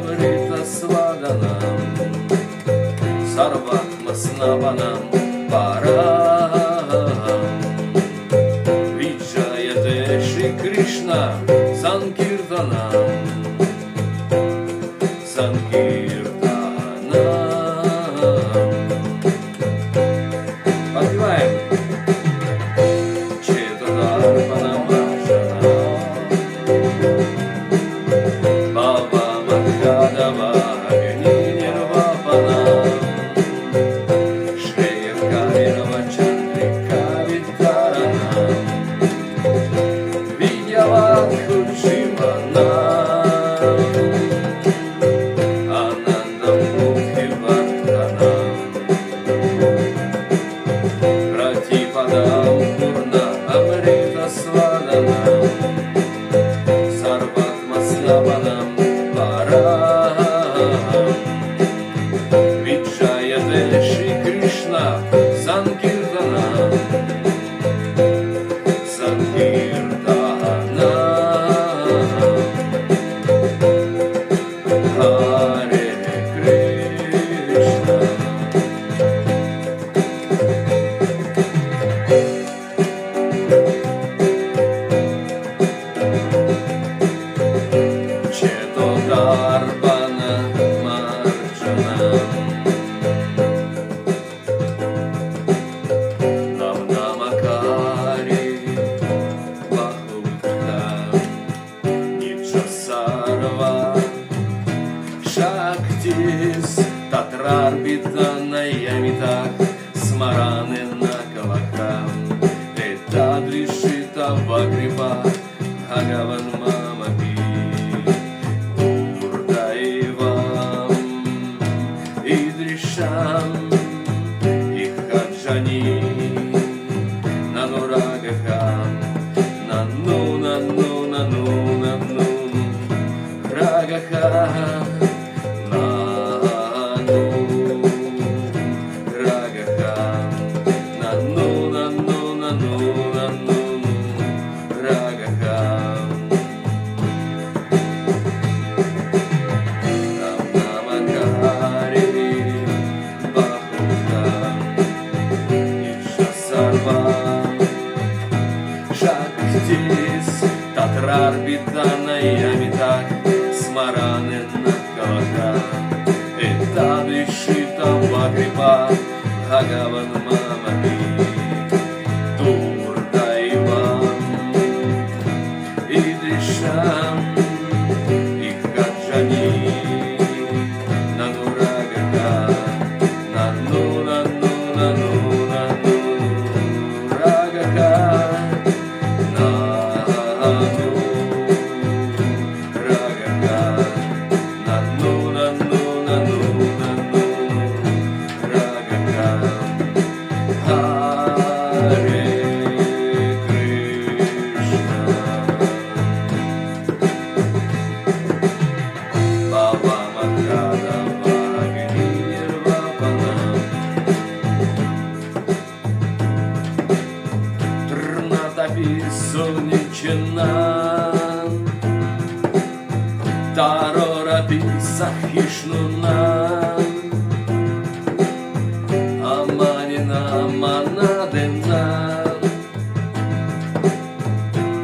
Amrita-svadanam Sarvatma-snapanam Param Vijayate Shri Krishna Sankirtanam Подпеваем. Четадарпанамашана Бава Махадава Агни-нирвапанам Шрея-кавирава Чандрика-витаранам Sarvatma-snapanam Param Vijayate Shri Krishna Sankirtanam Hare Krishna. Cetodarpana Marjanam Navnamakari Bahudham Nijasarva Shaktis Tatrarpita Nayamitah Смараны на калакам Этадришита Вагрипа Бхагаван Мамапи Урдаивам Идришам Ихаджани Нанурагахам Нану Рагахам Шактис, Татрарпита Наямитах Смараны на калаках Этадришита Вагрипа Бхагаван Мамапи Турдаивам Идришам Ихаджани Нанурагаха Нану Рагаха Соничина Тарораби Сахишнуна Аманина Манадена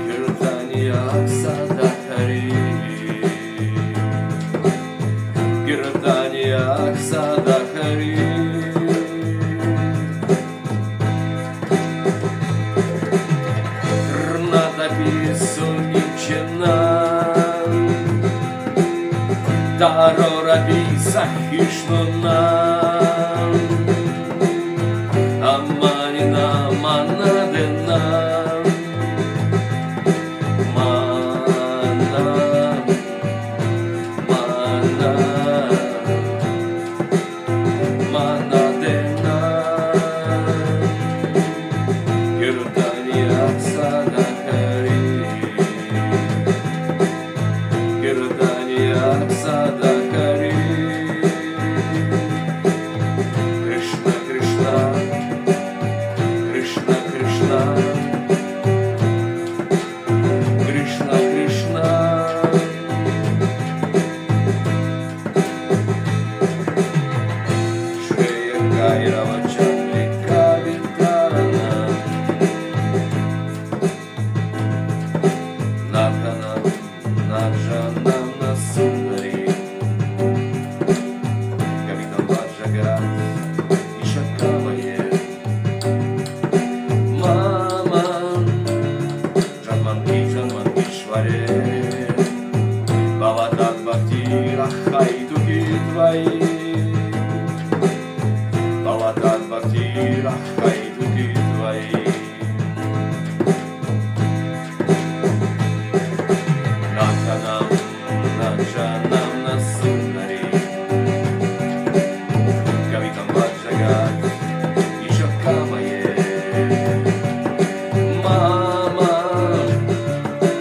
Киртания Садахари Киртания Садахари Соничина Тарораби Сахишнуна Аманина Манадена Манадена Киртания Садахари Садакари рахайтуки твои. Палатат бхакти рахайтуки твои. Начанам, начанам насундари. Кавитам ваджагат еще камае. Мама,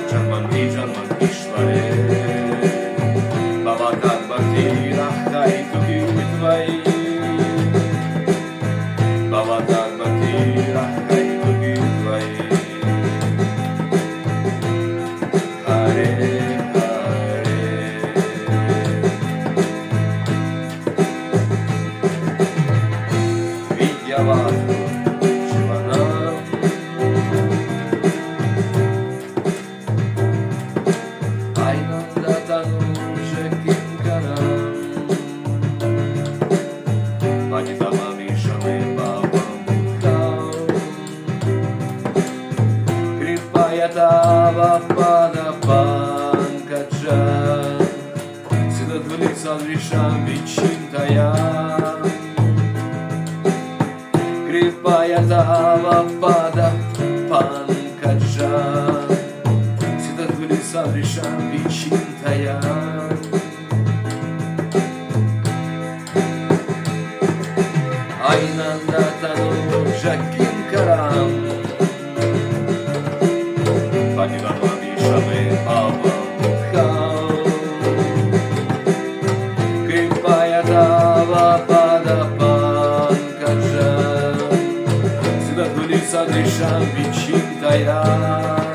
Джанманги, Джанманги Шваре. Палатат бхакти рахайтуки твои. Палатат бхакти рахайтуки твои. Харе Видьявату Шиванам. Айнандатану Шекинкарам. Панитамамишаме Бабам Будхам. Крипаятава Пада Панкаджа. Сидадвали Садришам Вичинтаям. Крипаятава Пада Панкаджа. Сидадвали Садришам Вичинтаям. Айнандатану Джакинкарам. Панитамамишаме Бабам Будхам. Крипаятава Пада Панкаджа. Сидадвали Садришам Вичинтаям.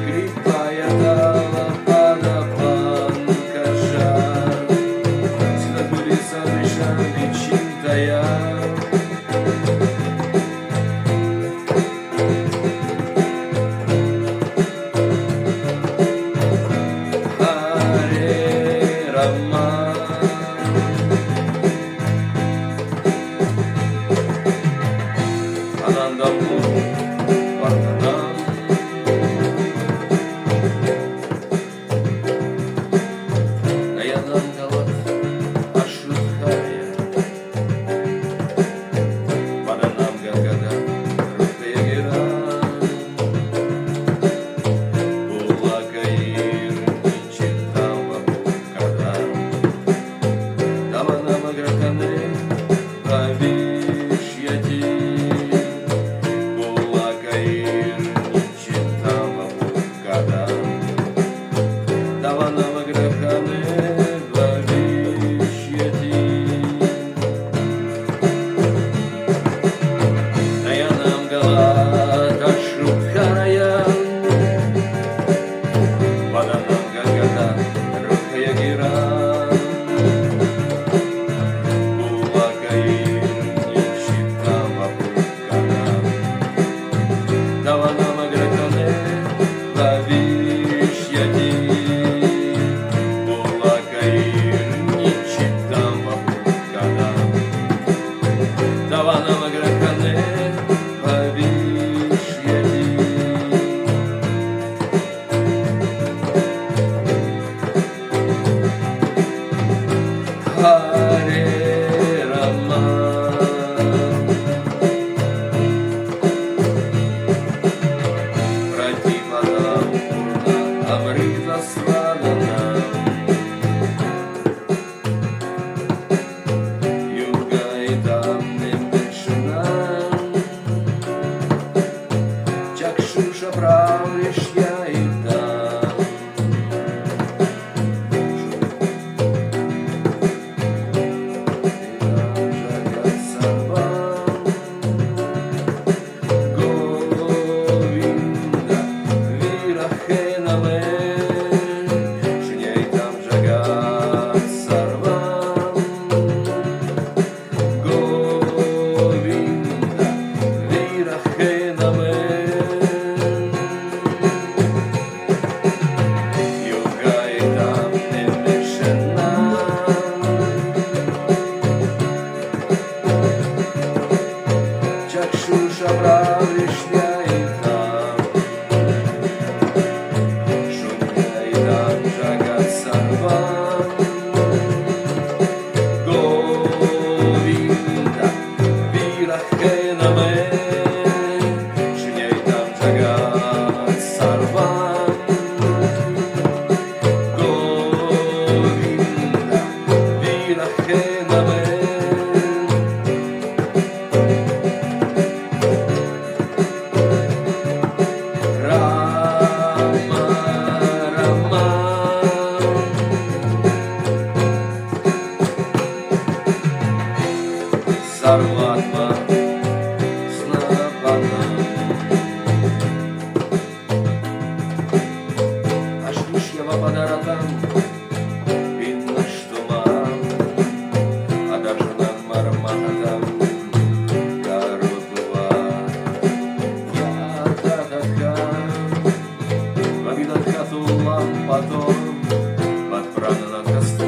Крипаятава Пада Панкаджа. Сидадвали Садришам Вичинтаям. Харе Рама. Анандаму Вардhanam. Наянандалат Ашудхая. Ваданам Гангада Рутегера. Булакаир Чинтава Букада.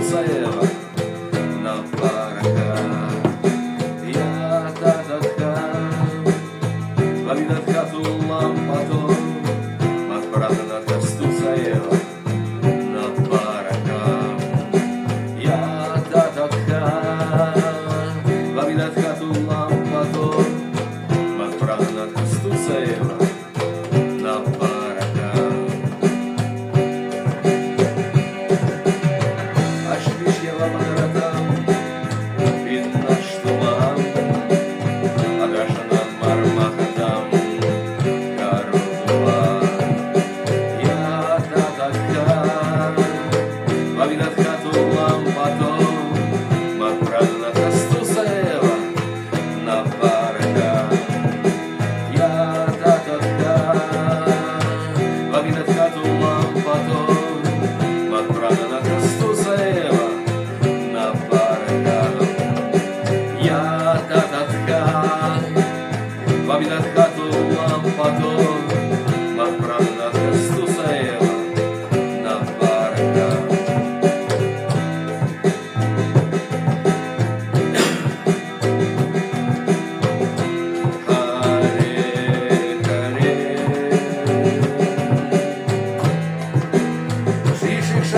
Saeva Navaraka Yatadaka Vavidatkatu Lampato Matpradana Kastu Saeva Navaraka Yatadaka Vavidatkatu Lampato Matpradana Kastu Saeva Navaraka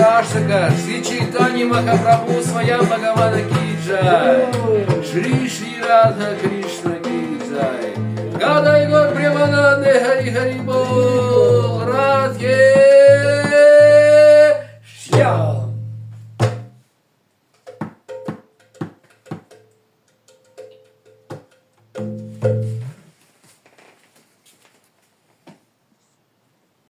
Шашака, Шри Чайтанья Махапрабху Своям Бхагавана Ки Джай, Шри Шри Радха Кришна Ки Джай, Гадай Гор Прямананде Хари Хари Бол.